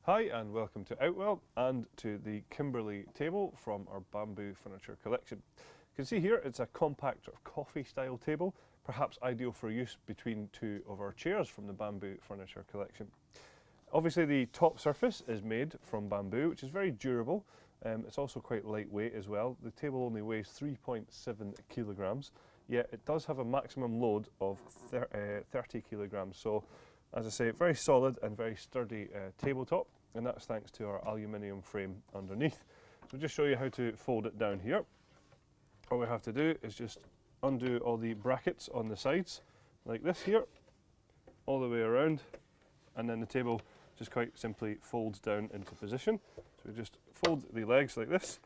Hi and welcome to Outwell and to the Kimberley table from our bamboo furniture collection. You can see here it's a compact sort of coffee style table, perhaps ideal for use between two of our chairs from the bamboo furniture collection. Obviously the top surface is made from bamboo, which is very durable. It's also quite lightweight as well. The table only weighs 3.7 kilograms, yet it does have a maximum load of 30 kilograms. So as I say, very solid and very sturdy tabletop, and that's thanks to our aluminium frame underneath. So I'll just show you how to fold it down here. All we have to do is just undo all the brackets on the sides, like this here, all the way around, and then the table just quite simply folds down into position. So we just fold the legs like this,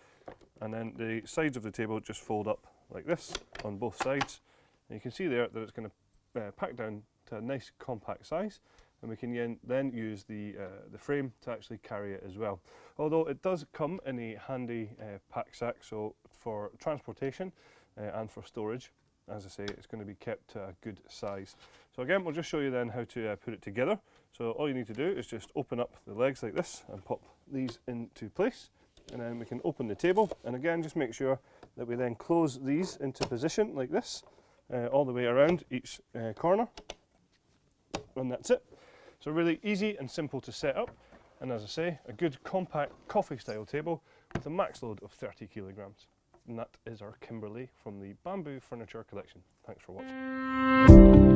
and then the sides of the table just fold up like this on both sides. And you can see there that it's going to pack down to a nice compact size, and we can then use the frame to actually carry it as well. Although it does come in a handy pack sack, so for transportation and for storage, as I say, it's going to be kept to a good size. So again, we'll just show you then how to put it together. So all you need to do is just open up the legs like this and pop these into place, and then we can open the table, and again just make sure that we then close these into position like this all the way around each corner, and that's it. So really easy and simple to set up, and as I say, a good compact coffee style table with a max load of 30 kilograms. And that is our Kimberley from the bamboo furniture collection. Thanks for watching.